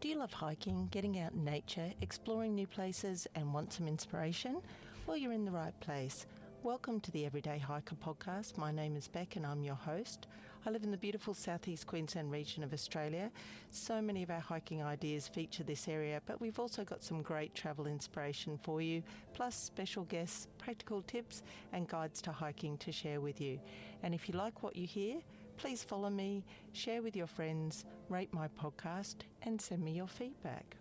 Do you love hiking, getting out in nature, exploring new places and want some inspiration? Well, you're in the right place. Welcome to the Everyday Hiker podcast. My name is Beck and I'm your host. I live in the beautiful southeast Queensland region of Australia. So many of our hiking ideas feature this area, but we've also got some great travel inspiration for you, plus special guests, practical tips and guides to hiking to share with you. And if you like what you hear, please follow me, share with your friends, rate my podcast and send me your feedback.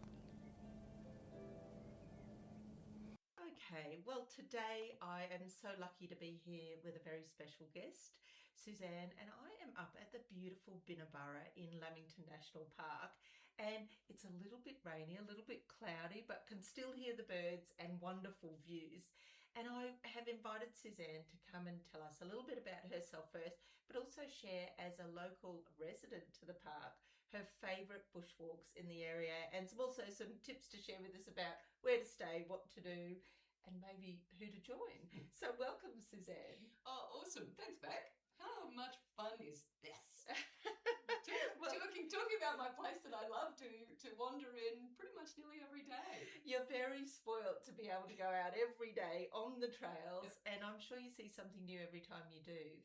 Okay, well today I am so lucky to be here with a very special guest, Suzanne, and I am up at the beautiful Binna Burra in Lamington National Park, and it's a little bit rainy, a little bit cloudy, but can still hear the birds and wonderful views. And I have invited Suzanne to come and tell us a little bit about herself first, but also share as a local resident to the park her favourite bushwalks in the area and also some tips to share with us about where to stay, what to do, and maybe who to join. So welcome, Suzanne. Oh, awesome. Thanks, Beck. How much fun is this? Talking about my place that I love to wander in pretty much nearly every day. You're very spoilt to be able to go out every day on the trails, and I'm sure you see something new every time you do.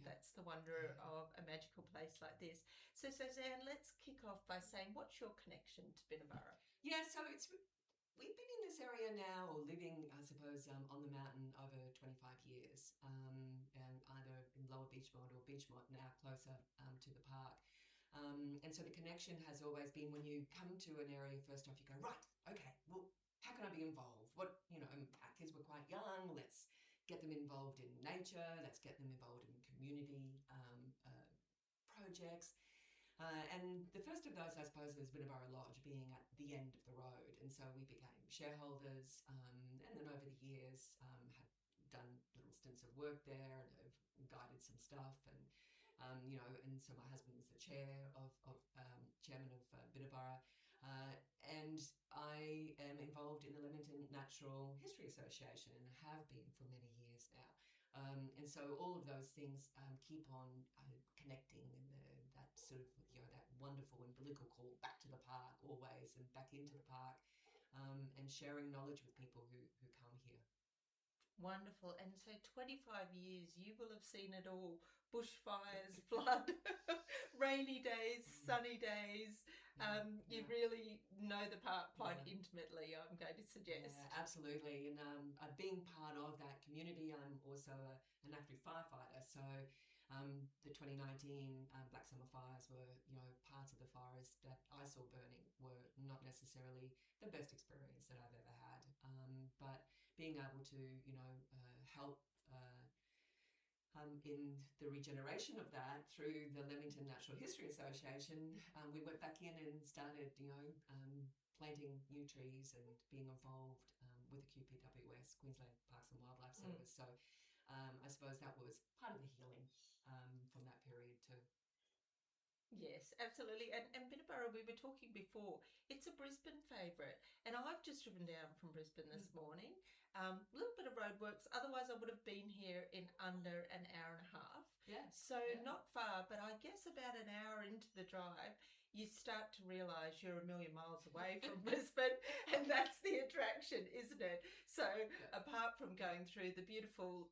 That's the wonder of a magical place like this. So, Suzanne, let's kick off by saying, what's your connection to Binna Burra? Yeah, so we've been in this area now, or living, I suppose, on the mountain over 25 years, and either in Lower Beachmont or Beachmont, now closer to the park. And so the connection has always been, when you come to an area, first off, you go, right, okay, well, how can I be involved? Our kids were quite young, let's get them involved in nature, let's get them involved in community projects. And the first of those, I suppose, was Binna Burra Lodge being at the end of the road. And so we became shareholders, and then over the years have done little stints of work there and have guided some stuff. And so my husband's the chairman of Binna Burra. And I am involved in the Lamington Natural History Association and have been for many years now. And so all of those things keep on connecting, and that sort of, that wonderful umbilical call back to the park always, and back into the park, and sharing knowledge with people who come here. Wonderful. And so 25 years, you will have seen it all. Bushfires, flood, rainy days, sunny days. You really know the park quite intimately, I'm going to suggest. Yeah, absolutely. And being part of that community, I'm also an active firefighter. So the 2019 Black Summer fires were, parts of the forest that I saw burning were not necessarily the best experience that I've ever had. But being able to, help in the regeneration of that through the Lamington Natural History Association, we went back in and started, planting new trees and being involved with the QPWS, Queensland Parks and Wildlife Service. So I suppose that was part of the healing from that period too. Yes, absolutely. And Binna Burra, we were talking before, it's a Brisbane favourite. And I've just driven down from Brisbane this morning. A little bit of roadworks. Otherwise, I would have been here in under an hour and a half. Yeah. So not far, but I guess about an hour into the drive, you start to realise you're a million miles away from Brisbane, and that's the attraction, isn't it? So apart from going through the beautiful,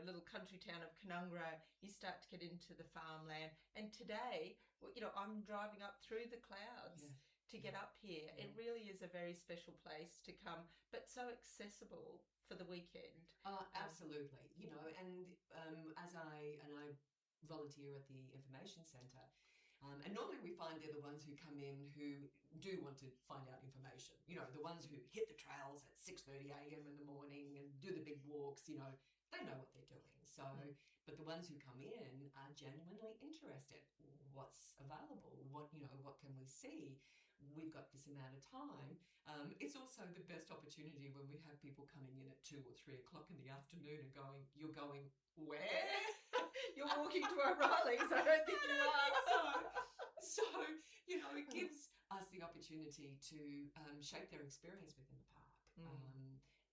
little country town of Canungra, you start to get into the farmland. And today, I'm driving up through the clouds to get up here. Yeah. It really is a very special place to come, but so accessible for the weekend. Absolutely. And as I volunteer at the information centre, and normally we find they're the ones who come in who do want to find out information. The ones who hit the trails at 6:30 a.m. in the morning and do the big walks, they know what they're doing. So, but the ones who come in are genuinely interested. What's available? What can we see? We've got this amount of time. It's also the best opportunity when we have people coming in at 2 or 3 o'clock in the afternoon and you're going, where? You're walking to O'Reilly's, I don't think you are. So, it gives us the opportunity to shape their experience within the park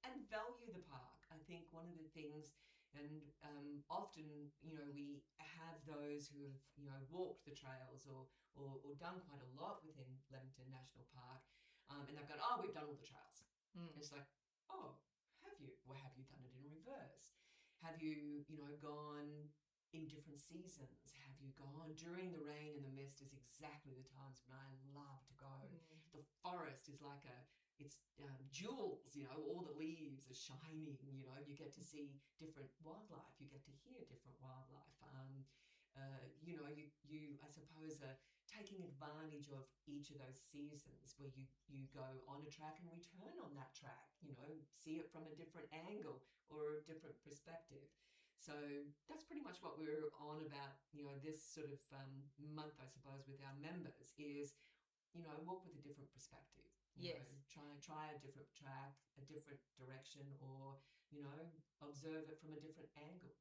and value the park. I think one of the things And often, we have those who have, walked the trails or done quite a lot within Lamington National Park, and they've gone, oh, we've done all the trails. It's like, oh, have you? Well, have you done it in reverse? Have you, gone in different seasons? Have you gone during the rain and the mist is exactly the times when I love to go. The forest is like it's jewels, all the leaves are shining, you get to see different wildlife, you get to hear different wildlife. You I suppose, are taking advantage of each of those seasons where you go on a track and return on that track, see it from a different angle or a different perspective. So that's pretty much what we're on about, this sort of month, I suppose, with our members is, walk with a different perspective. Yes. Try a different track, a different direction, or, observe it from a different angle.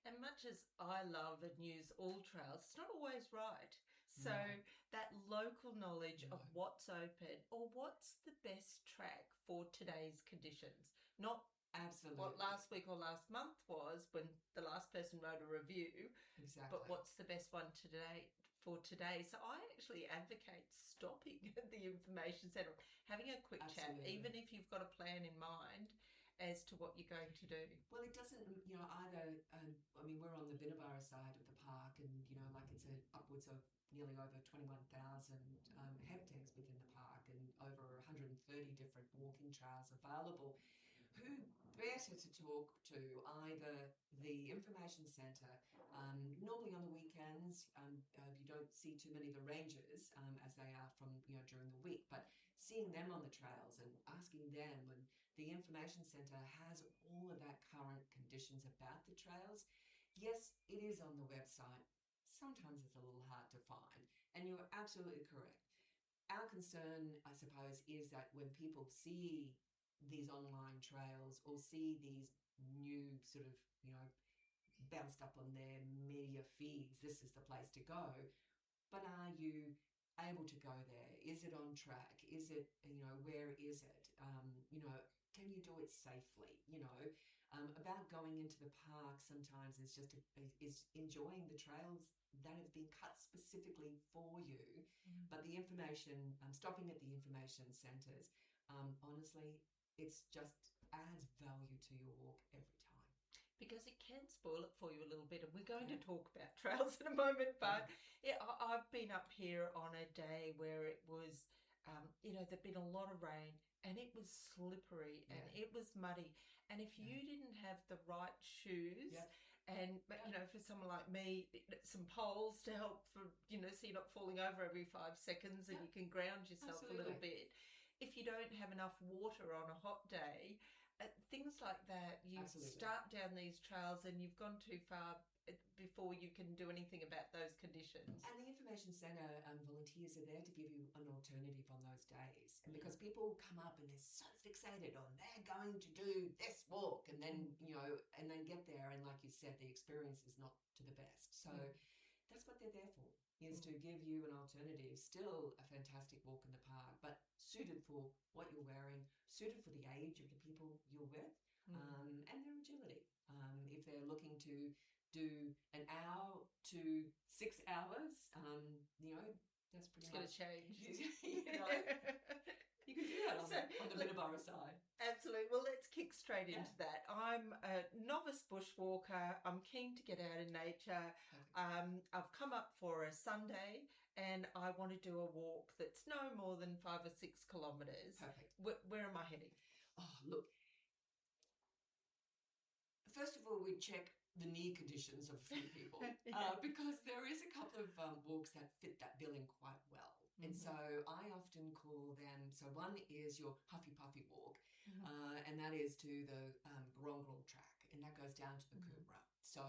And much as I love and use all trails, it's not always right. So that local knowledge of what's open or what's the best track for today's conditions, not absolutely what last week or last month was when the last person wrote a review, exactly, but what's the best one today for today. So I actually advocate stopping at the information centre, having a quick chat, even if you've got a plan in mind as to what you're going to do. Well, it doesn't, either. We're on the Binna Burra side of the park, and it's upwards of nearly over 21,000 hectares within the park, and over 130 different walking trails available. Who better to talk to? Either the information centre, normally on the weekends, you don't see too many of the rangers as they are from during the week, but seeing them on the trails and asking them, and the information centre has all of that current conditions about the trails. Yes, it is on the website. Sometimes it's a little hard to find, and you're absolutely correct. Our concern, I suppose, is that when people see these online trails or see these new sort of, bounced up on their media feeds, this is the place to go. But are you able to go there? Is it on track? Is it, where is it? Can you do it safely? About going into the park sometimes is enjoying the trails that have been cut specifically for you. But the information, stopping at the information centres, honestly, it's just adds value to your walk every time. Because it can spoil it for you a little bit, and we're going to talk about trails in a moment, but I've been up here on a day where it was, there'd been a lot of rain, and it was slippery, and it was muddy, and if you didn't have the right shoes, and for someone like me, some poles to help for, so you're not falling over every 5 seconds, and you can ground yourself a little bit. If you don't have enough water on a hot day, things like that, you start down these trails and you've gone too far before you can do anything about those conditions. And the information centre volunteers are there to give you an alternative on those days. And because people come up and they're so fixated on they're going to do this walk, and then, and then get there, and like you said, the experience is not to the best. So that's what they're there for, is to give you an alternative. Still a fantastic walk in the park, but suited for what you're wearing, suited for the age of the people you're with, and their agility. If they're looking to do an hour to 6 hours, that's pretty much... It's going to change. You can do that on the Binna Burra side. Absolutely. Well, let's kick straight into that. I'm a novice bushwalker. I'm keen to get out in nature. I've come up for a Sunday and I want to do a walk that's no more than 5 or 6 kilometres. Perfect. Where am I heading? Oh, look. First of all, we check the knee conditions of a few people because there is a couple of walks that fit that billing quite well. And so I often call them, so one is your Huffy Puffy walk, and that is to the Gorongoral track, and that goes down to the Coomera. So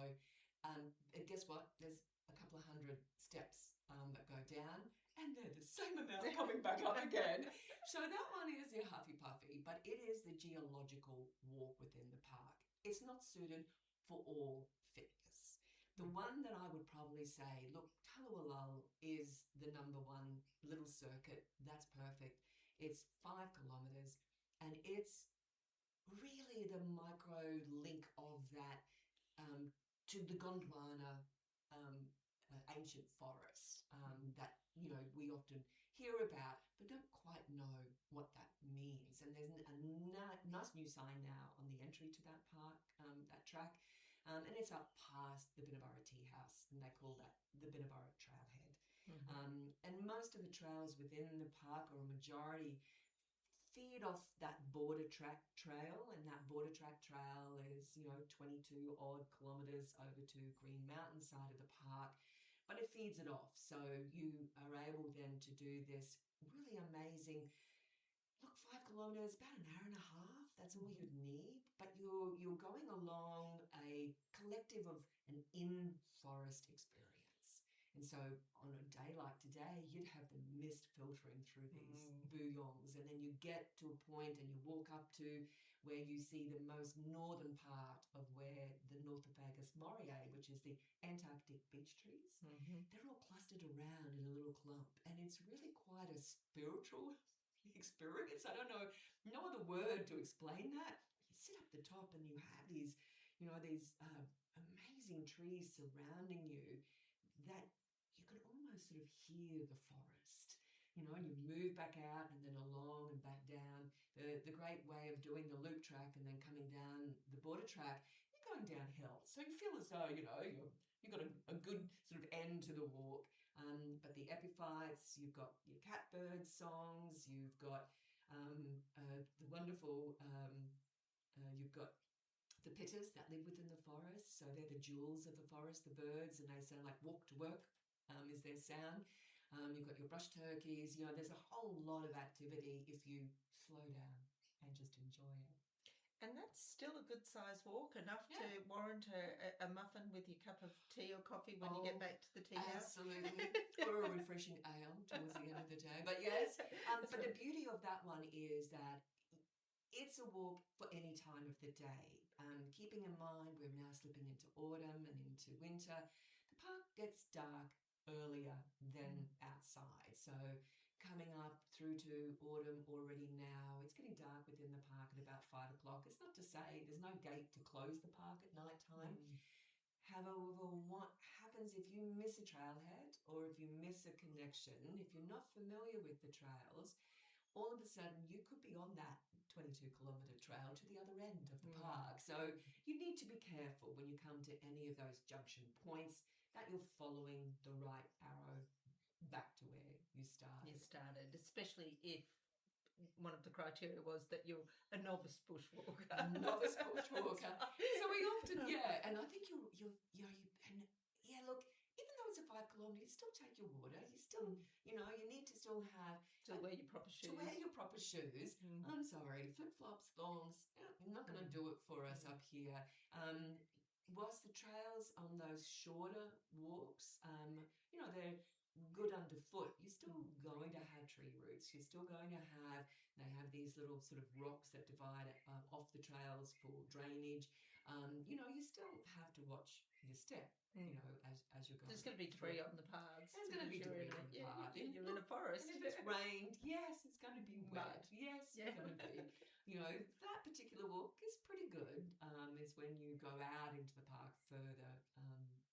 and guess what? There's a couple of hundred steps that go down, and they're the same amount coming back up again. So that one is your Huffy Puffy, but it is the geological walk within the park. It's not suited for all fitness. The one that I would probably say, look, Tullawallal is the number one little circuit. That's perfect. It's 5 kilometres, and it's really the micro link of that to the Gondwana ancient forest that we often hear about but don't quite know what that means. And there's a nice new sign now on the entry to that park, that track, and it's up past the Binna Burra Tea House, and they call that the Binna Burra Trailhead. And most of the trails within the park, or a majority, feed off that border track trail, and that border track trail is 22 odd kilometres over to Green Mountain side of the park, but it feeds it off, so you are able then to do this really amazing 5 kilometres, about an hour and a half. That's all you'd need, but you're going along a collective of an in-forest experience. And so on a day like today, you'd have the mist filtering through these bouillons, and then you get to a point and you walk up to where you see the most northern part of where the Northopagus moriae, which is the Antarctic beech trees, they're all clustered around in a little clump, and it's really quite a spiritual experience. I don't know no other word to explain that. You sit up the top and you have these amazing trees surrounding you that you can almost sort of hear the forest, and you move back out and then along and back down. The great way of doing the loop track and then coming down the border track, you're going downhill, so you feel as though you've got a good sort of end to the walk. But the epiphytes, you've got your catbird songs, you've got the wonderful you've got the pitters that live within the forest, so they're the jewels of the forest, the birds, and they sound like walk to work is their sound. You've got your brush turkeys. There's a whole lot of activity if you slow down and just enjoy it. And that's still a good size walk, enough to warrant a muffin with your cup of tea or coffee when you get back to the tea house. Absolutely. Or a refreshing ale towards the end of the day. But yes, but the beauty of that one is that it's a walk for any time of the day. Keeping in mind we're now slipping into autumn and into winter, the park gets dark earlier than outside. So coming up through to autumn already now, it's getting dark within the park at about 5 o'clock. It's not to say there's no gate to close the park at night time. However, what happens if you miss a trailhead, or if you miss a connection, if you're not familiar with the trails, all of a sudden you could be on that 22-kilometre trail to the other end of the park. So you need to be careful when you come to any of those junction points that you're following the right arrow back to where you started. Especially if one of the criteria was that you're a novice bushwalker. Novice bushwalker. So we often, and I think look, even though it's a 5 kilometre, you still take your water. You still, you need to still have wear your proper shoes. To wear your proper shoes. I'm sorry, flip-flops, thongs, you're not going to do it for us up here. Whilst the trails on those shorter walks, they're good underfoot, you're still going to have tree roots. You're still going to have, they have these little sort of rocks that divide off the trails for drainage. You still have to watch your step, as you're going. There's going to be debris on the paths. There's going to be debris on the path. You're in a forest. And if it's rained, yes, it's going to be wet. Yes, it's going to be. That particular walk is pretty good. It's when you go out into the park further,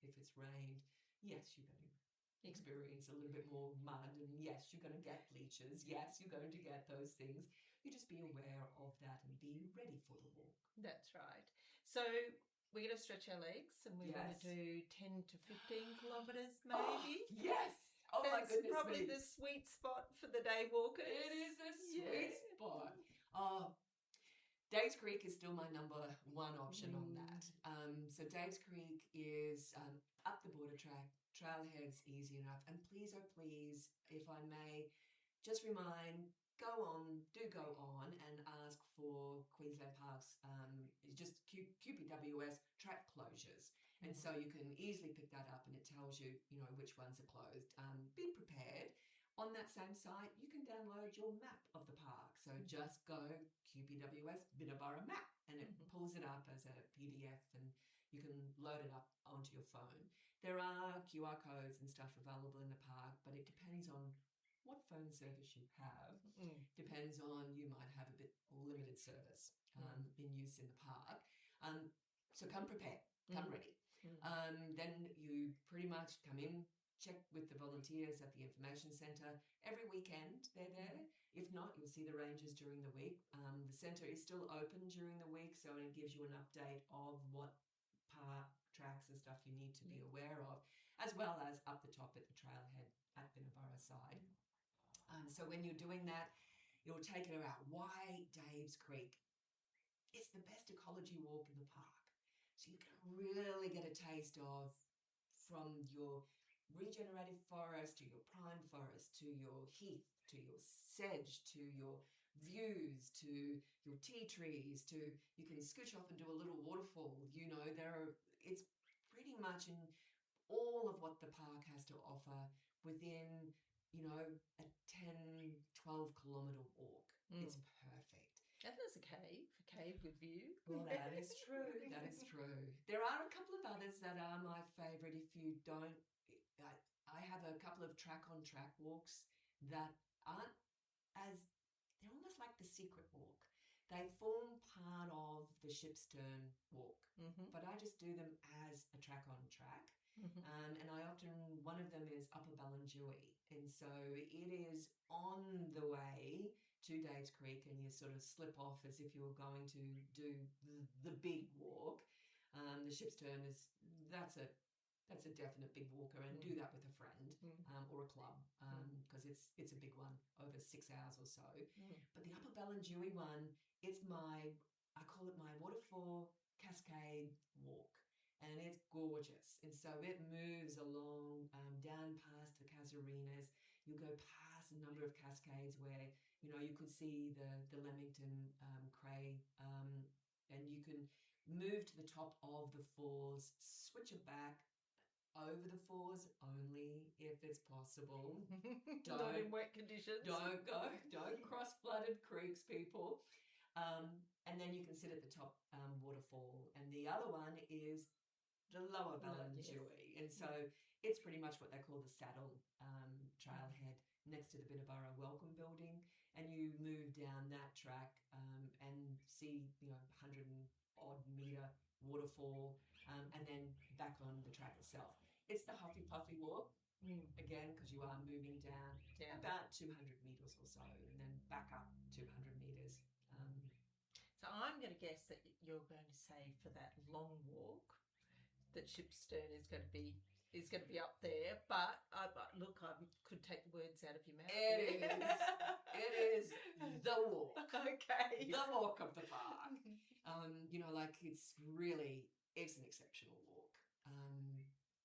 if it's rained, yes, you're going to experience a little bit more mud, and yes, you're going to get leeches. Yes, you're going to get those things. You just be aware of that and be ready for the walk. That's right. So we're going to stretch our legs, and we're going to do 10 to 15 kilometres maybe. Yes. Oh, my goodness. It's probably the sweet spot for the day walkers. It is a sweet spot. Dave's Creek is still my number one option on that. So Dave's Creek is up the border track. Trailhead's easy enough. And please, oh please, if I may, just remind, go on and ask for Queensland Parks, just QPWS track closures. And so you can easily pick that up, and it tells you, which ones are closed. Be prepared. On that same site, you can download your map of the park. So just go QPWS Binna Burra map, and it pulls it up as a PDF, and you can load it up onto your phone. There are QR codes and stuff available in the park, but it depends on what phone service you have. Depends on, you might have a bit limited service in use in the park. So come prepared. come ready. Then you pretty much come in, check with the volunteers at the information centre. Every weekend they're there. If not, you'll see the rangers during the week. The centre is still open during the week, so it gives you an update of what park tracks and stuff you need to be aware of, as well as up the top at the trailhead at Binna Burra side. So when you're doing that, you'll take it about why Dave's Creek. It's the best ecology walk in the park. So you can really get a taste of, from your regenerative forest to your prime forest to your heath to your sedge to your views to your tea trees to, you can scooch off and do a little waterfall. It's pretty much in all of what the park has to offer within, a 10, 12 kilometre walk. It's perfect. And there's a cave with view. Well, that is true. That is true. There are a couple of others that are my favourite. If you don't, I have a couple of track-on-track walks that aren't they're almost like the secret walk. They form part of the Ship's Turn walk, but I just do them as a track-on-track. And one of them is Upper Ballinjewey. And so it is on the way to Dave's Creek, and you sort of slip off as if you were going to do the big walk. The Ship's Turn that's a definite big walker, and do that with a friend or a club, because it's a big one, over 6 hours or so. But the Upper Ballinjewey one, I call it my waterfall cascade walk. And it's gorgeous. And so it moves along down past the Casuarinas. You go past a number of cascades where, you could see the Lamington Cray, and you can move to the top of the falls, switch it back over the falls only if it's possible. Not in wet conditions. Don't cross flooded creeks, people. And then you can sit at the top waterfall. And the other one is the Lower Ballinjewey. And so it's pretty much what they call the saddle trailhead next to the Binna Burra Welcome Building. And you move down that track and see, 100 and odd metre waterfall, and then back on the track itself. It's the Huffy Puffy walk, again, because you are moving down about 200 metres or so, and then back up 200 metres. So I'm going to guess that you're going to say for that long walk that Ship's Turn is going to be up there, but look, I could take the words out of your mouth. It is the walk. Okay. The walk of the park. It's an exceptional walk.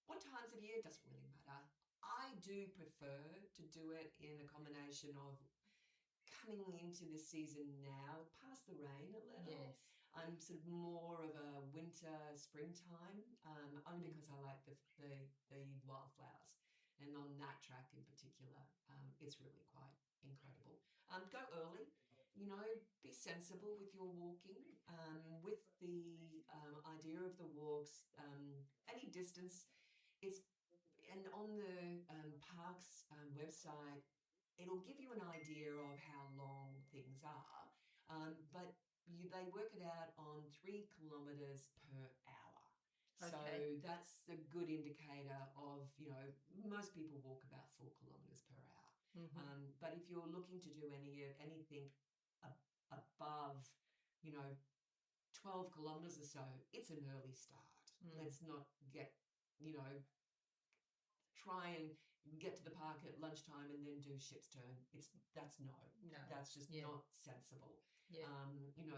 What times of year doesn't really matter. I do prefer to do it in a combination of coming into the season now, past the rain a little. Yes. I'm sort of more of a winter, springtime, only because I like the wildflowers. And on that track in particular, it's really quite incredible. Go early, be sensible with your walking. With the idea of the walks, any distance, and on the park's website, it'll give you an idea of how long things are, but they work it out on 3 kilometres per hour. Okay. So that's a good indicator of, most people walk about 4 kilometres per hour. But if you're looking to do anything above, 12 kilometres or so, it's an early start. Let's not get, try and get to the park at lunchtime and then do Ship's Turn. That's just not sensible. Yeah.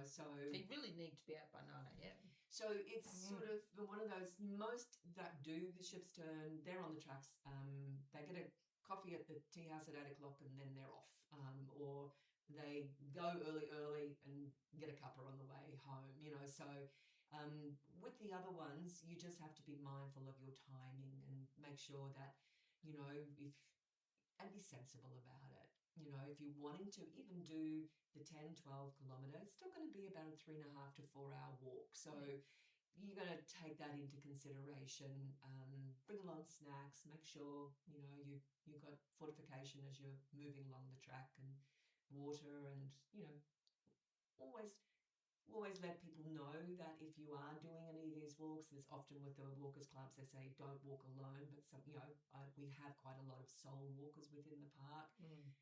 So you really need to be out by 9 a.m. So it's sort of one of those, most that do the Ship's Turn, they're on the tracks. They get a coffee at the tea house at 8 o'clock and then they're off. Or they go early and get a cuppa on the way home, So with the other ones, you just have to be mindful of your timing and make sure that, and be sensible about it. If you're wanting to even do the 10, 12 kilometres, it's still going to be about a 3.5 to 4 hour walk. So you're going to take that into consideration. Bring along snacks, make sure, you've got fortification as you're moving along the track, and water, and, always always let people know that if you are doing any of these walks, there's often with the walkers clubs, they say don't walk alone, but some, we have quite a lot of sole walkers within the park.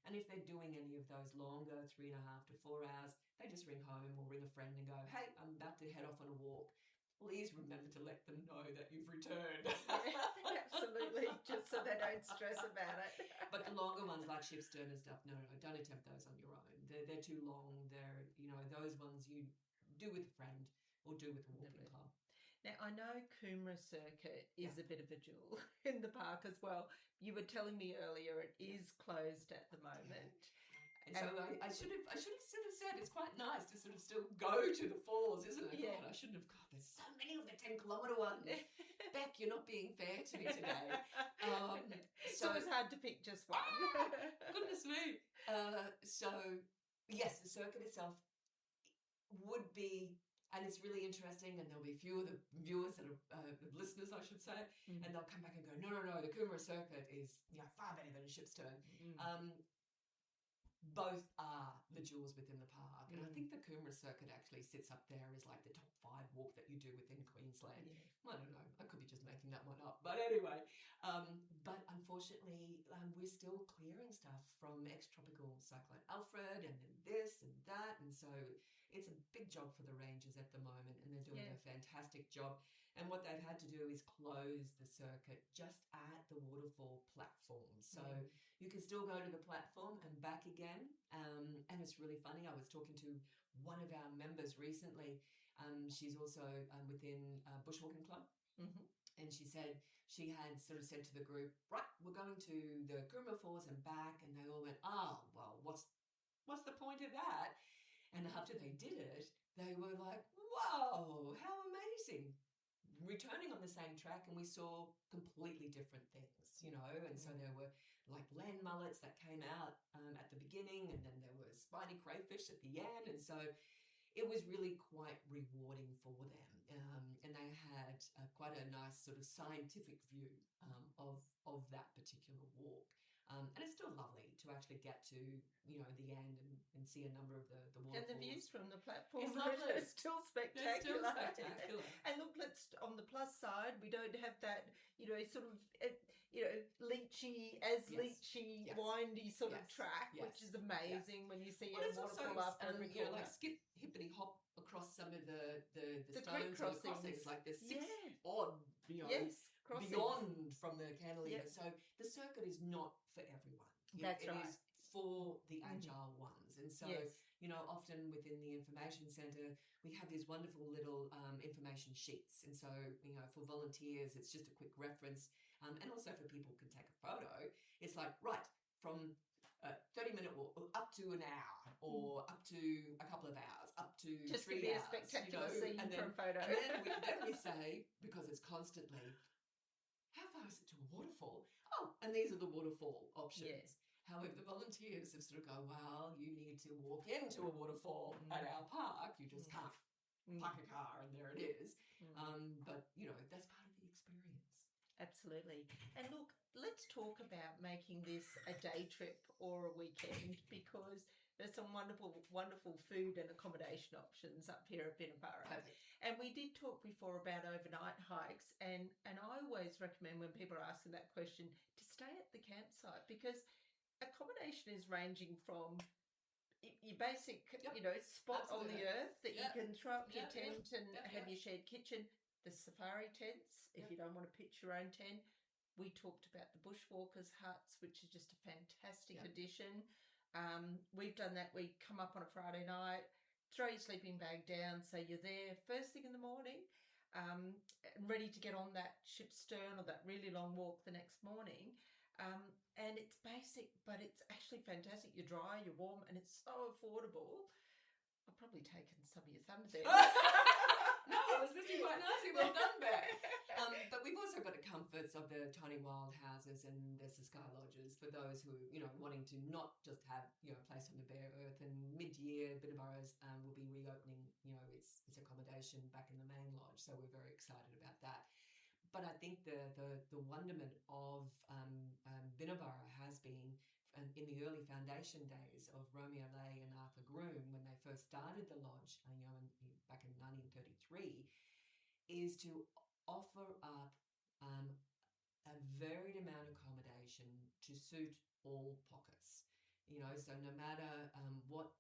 And if they're doing any of those longer, 3.5 to 4 hours, they just ring home or ring a friend and go, hey, I'm about to head off on a walk. Please remember to let them know that you've returned. Yeah, absolutely, just so they don't stress about it. But the longer ones like Shipstern and stuff, no, don't attempt those on your own. They're too long. They're, those ones you do with a friend or do with a walking club. Now, I know Coomera Circuit is a bit of a jewel in the park as well. You were telling me earlier it is closed at the moment. And so I should have sort of said it's quite nice to sort of still go to the falls, isn't it? Yeah. God, I shouldn't have. God, there's so many of the 10-kilometre ones. Beck, you're not being fair to me today. So it's hard to pick just one. Goodness me. So yes, the circuit itself would be, and it's really interesting, and there'll be a few of the viewers that are listeners, I should say, and they'll come back and go, no, the Coomera Circuit is far better than Shipstern. Both are the jewels within the park, and I think the Coomera Circuit actually sits up there as like the top 5 walk that you do within Queensland. I don't know, I could be just making that one up, but anyway, but unfortunately we're still clearing stuff from ex-tropical cyclone Alfred and then this and that, and so it's a big job for the rangers at the moment, and they're doing a fantastic job. And what they've had to do is close the circuit just at the waterfall platform. So you can still go to the platform and back again. And it's really funny. I was talking to one of our members recently. She's also within Bushwalking Club. And she said she had sort of said to the group, right, we're going to the Coomera Falls and back. And they all went, well, what's the point of that? And after they did it, they were like, whoa, how amazing. Returning on the same track, and we saw completely different things, and so there were like land mullets that came out at the beginning, and then there were spiny crayfish at the end, and so it was really quite rewarding for them, and they had quite a nice sort of scientific view of that particular walk. And it's still lovely to actually get to, the end and see a number of the waterfalls. And the views from the platform are still spectacular. And look, on the plus side, we don't have that, sort of, leechy, windy sort of track, which is amazing when you see a waterfall after every corner. Like skip, hippity hop across some of the stones creek and the crossings, like there's 6 odd, crossings. Beyond from the cantilever. So the circuit is not for everyone. That's right. It is for the agile ones. And so, often within the information centre, we have these wonderful little information sheets. And so, for volunteers, it's just a quick reference. And also for people who can take a photo, it's like, right, from 30-minute walk up to an hour or up to a couple of hours, up to just 3 hours. Just to be a spectacular scene for a photo. And then we say, because it's constantly, how far is it to a waterfall? Oh, and these are the waterfall options. Yes. However, the volunteers have sort of go, well, you need to walk into a waterfall at our park. You just can't park a car and there it is. But, that's part of the experience. Absolutely. And look, let's talk about making this a day trip or a weekend, because there's some wonderful food and accommodation options up here at Binna Burra. And we did talk before about overnight hikes, and I always recommend when people are asking that question to stay at the campsite, because accommodation is ranging from your basic, spot on the earth that you can throw up your tent and have your shared kitchen. The safari tents, if you don't want to pitch your own tent. We talked about the Bushwalkers huts, which is just a fantastic addition. We've done that. We come up on a Friday night, throw your sleeping bag down, so you're there first thing in the morning, and ready to get on that Shipstern or that really long walk the next morning. And it's basic, but it's actually fantastic. You're dry, you're warm, and it's so affordable. I've probably taken some of your thunder there. No, I was listening quite nicely. Well done, Beck. But we've also got the comforts of the tiny wild houses and the sky lodges for those who, wanting to not just have, a place on the bare earth. And mid-year, Binna Burra's will be reopening, its accommodation back in the main lodge. So we're very excited about that. But I think the wonderment of Binna Burra has been in the early foundation days of Romeo Lay and Arthur Groom, when they first started the lodge, back in 1933, is to offer up a varied amount of accommodation to suit all pockets. So no matter what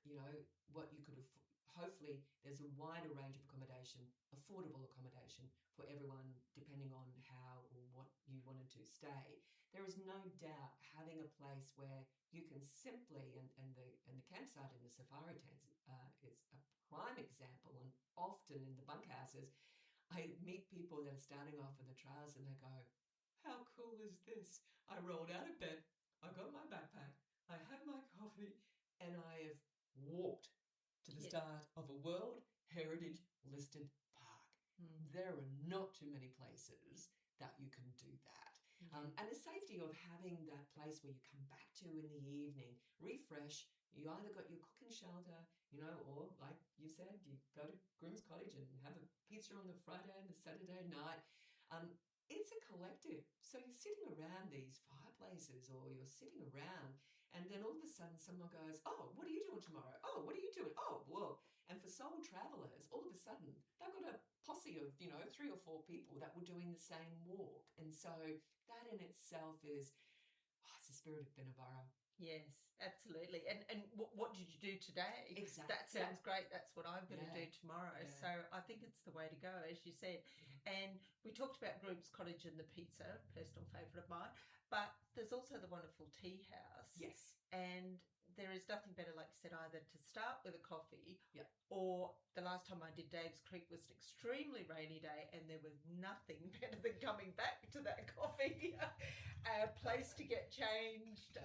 you could hopefully there's a wider range of accommodation, affordable accommodation for everyone, depending on how or what you wanted to stay. There is no doubt having a place where you can simply, and the campsite in the safari tents is a prime example, and often in the bunkhouses, I meet people that are starting off on the trails and they go, how cool is this? I rolled out of bed, I got my backpack, I had my coffee, and I have walked to the start of a World Heritage listed park. There are not too many places that you can do that. And the safety of having that place where you come back to in the evening, refresh. You either got your cooking shelter, or like you said, you go to Groom's Cottage and have a pizza on the Friday and the Saturday night. It's a collective. So you're sitting around these fireplaces, or you're sitting around, and then all of a sudden someone goes, oh, what are you doing tomorrow? Oh, what are you doing? Oh, well. And for sole travelers, all of a sudden they've got a posse of, 3 or 4 people that were doing the same walk. And so that in itself is, it's the spirit of Binna Burra. Yes, absolutely. And what did you do today? Exactly. That sounds great. That's what I'm going to do tomorrow. Yeah. So I think it's the way to go, as you said. And we talked about Groom's Cottage and the pizza, personal favourite of mine. But there's also the wonderful tea house. Yes. And there is nothing better, like you said, either to start with a coffee, or the last time I did Dave's Creek was an extremely rainy day, and there was nothing better than coming back to that coffee, a place to get changed,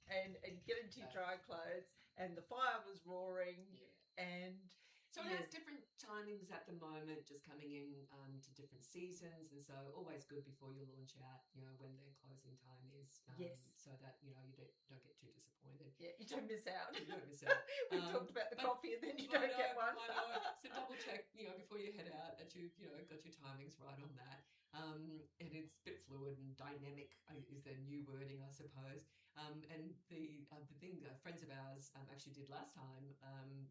and get into your dry clothes, and the fire was roaring, and so it has different timings at the moment, just coming in to different seasons, and so always good before you launch out, when their closing time is, so that you don't get too disappointed. Yeah, you don't miss out. You don't miss out. We talked about the coffee, and then you don't get one. I know. So double check, before you head out, that you've got your timings right on that. And it's a bit fluid and dynamic is the new wording, I suppose. And the thing friends of ours actually did last time,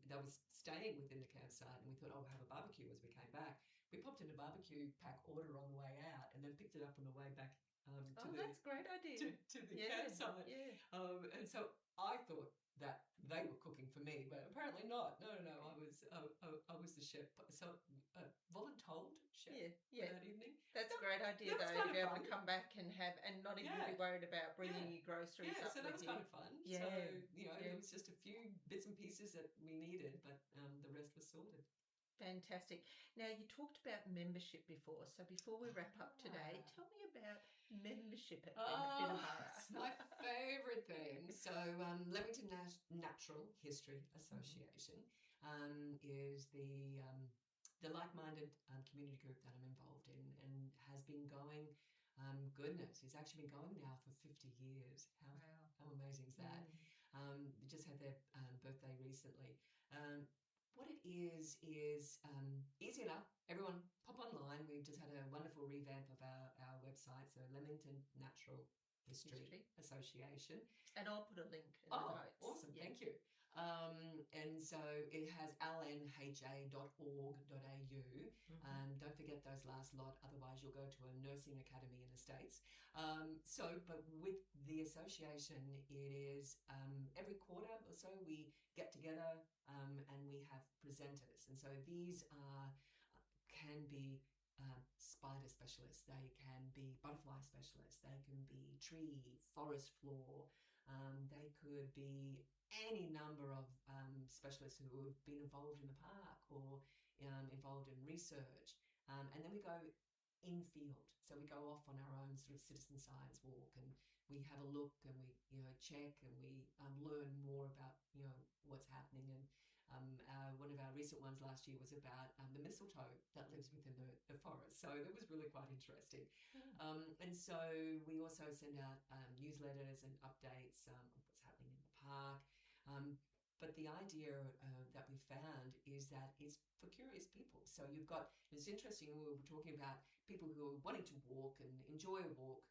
they were staying within the campsite, and we thought, we'll have a barbecue as we came back. We popped in a barbecue pack order on the way out, and then picked it up on the way back. That's a great idea. To the campsite. Yeah. And so I thought that they were cooking for me, but apparently not. No. I was the chef. So voluntold chef that evening. That's a great idea, though, to be able to come back and have, and not even be worried about bringing your groceries up. So that was you. kind of fun. Yeah. So there was just a few bits and pieces that we needed, but the rest was sorted. Fantastic. Now, you talked about membership before, so before we wrap up today, tell me about membership at Binna Burra. It's my favourite thing. So Lamington Natural History Association is the like-minded community group that I'm involved in, and has been going, it's actually been going now for 50 years. How amazing is that? We just had their birthday recently. What it is easy enough. Everyone pop online. We've just had a wonderful revamp of our website. So Lamington Natural History Association. And I'll put a link in the notes. Awesome. Yeah. Thank you. And so it has lnha.org.au. Don't forget those last lot, otherwise you'll go to a nursing academy in the States. But with the association, it is every quarter or so we get together and we have presenters. And so these can be spider specialists, they can be butterfly specialists, they can be tree, forest floor, they could be any number of specialists who have been involved in the park or involved in research. And then we go in field. So we go off on our own sort of citizen science walk, and we have a look, and we check, and we learn more about what's happening. And one of our recent ones last year was about the mistletoe that lives within the forest. So it was really quite interesting. And so we also send out newsletters and updates of what's happening in the park. But the idea that we found is that it's for curious people. So it's interesting, we were talking about people who are wanting to walk and enjoy a walk,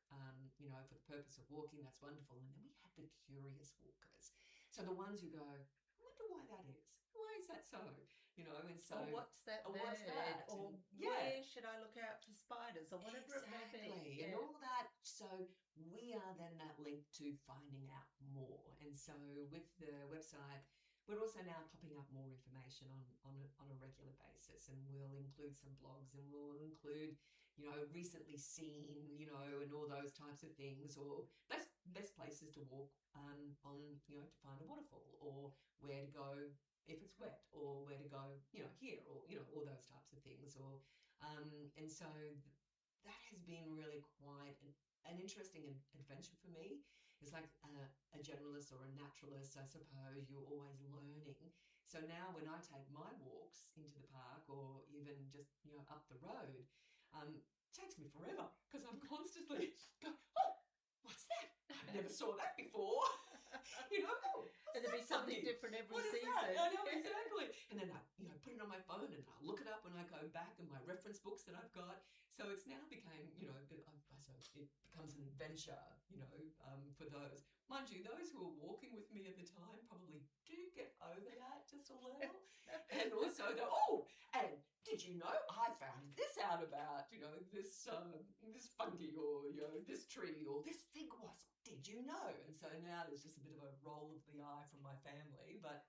for the purpose of walking, that's wonderful. And then we have the curious walkers. So the ones who go, I wonder why that is. Why is that so? And so... Or what's that bird? What's that? Or Yeah. where should I look out for spiders? Or whatever it may be. And all that. So we are then that link to finding out more. And so with the website, we're also now popping up more information on a regular basis, and we'll include some blogs, and we'll include, recently seen, and all those types of things, or best places to walk to find a waterfall, or where to go if it's wet, or where to go, here, or, all those types of things. Or and so that has been really quite an interesting adventure for me. It's like a generalist or a naturalist, I suppose. You're always learning. So now when I take my walks into the park, or even just up the road, it takes me forever, because I'm constantly going, oh, what's that? I never saw that before. And there'll be something different every season. I know, exactly. And then I put it on my phone, and I'll look it up when I go back in my reference books that I've got. So it's now became, it becomes an adventure, for those. Mind you, those who are walking with me at the time probably do get over that just a little. And also go, oh, and did you know I found this out about, this fungi, or, this tree, or this fig wasp. Did you know? And so now there's just a bit of a roll of the eye from my family. But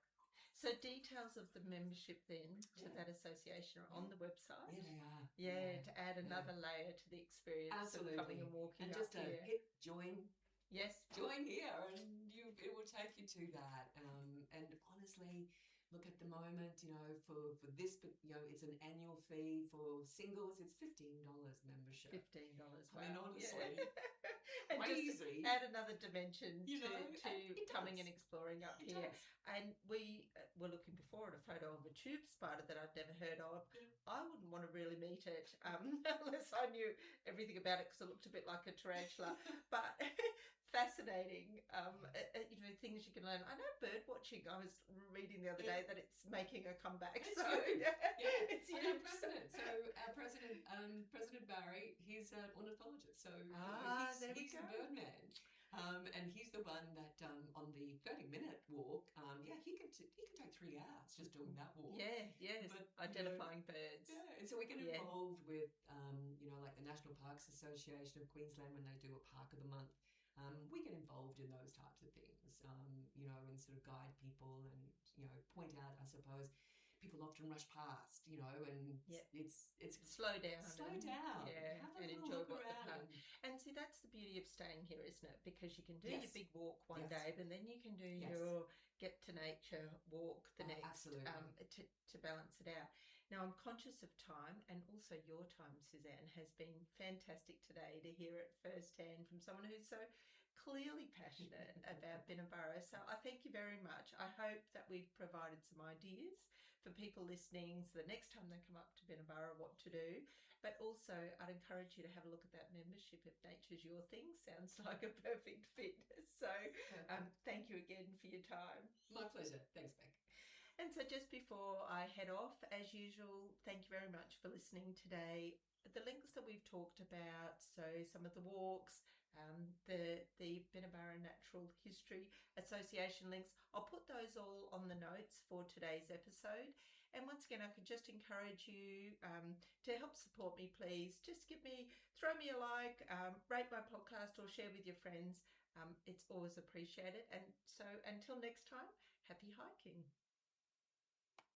so details of the membership then to that association are on the website. Yeah, they are. Yeah, to add another layer to the experience. Absolutely. Of coming and walking. And just to hit join. Yes. Join here, and it will take you to that. And honestly, look, at the moment, for this, it's an annual fee. For singles, it's $15 membership. $15. Wow. I mean, honestly. And just easy. add another dimension to coming does. and exploring up It here. does. And we were looking before at a photo of a tube spider that I'd never heard of. Yeah. I wouldn't want to really meet it unless I knew everything about it, because it looked a bit like a tarantula. But fascinating, things you can learn. I know bird watching, I was reading the other day that it's making a comeback. It's so huge. it's And huge. our president, President Barry, he's an ornithologist. So there we he's go. the birdman. And he's the one that on the 30-minute walk, he can take 3 hours just doing that walk. Yeah, yes, But, identifying birds. Yeah, and so we get involved with, like the National Parks Association of Queensland, when they do a Park of the Month. We get involved in those types of things, and sort of guide people, and, point out, I suppose, people often rush past, and it's Slow down. Yeah, have a and little enjoy look what the around. park. And see, that's the beauty of staying here, isn't it? Because you can do your Yes. big walk one Yes. day, but then you can do Yes. your get to nature walk the next, Absolutely. to balance it out. Now, I'm conscious of time, and also your time, Suzanne, has been fantastic today to hear it firsthand from someone who's so clearly passionate about Binna Burra. So I thank you very much. I hope that we've provided some ideas for people listening, so the next time they come up to Binna Burra, what to do. But also, I'd encourage you to have a look at that membership if nature's your thing. Sounds like a perfect fit. So thank you again for your time. My pleasure. Thanks, Beck. And so just before I head off, as usual, thank you very much for listening today. The links that we've talked about, so some of the walks, the Binna Burra Natural History Association links, I'll put those all on the notes for today's episode. And once again, I could just encourage you to help support me, please. Just throw me a like, rate my podcast, or share with your friends. It's always appreciated. And so until next time, happy hiking.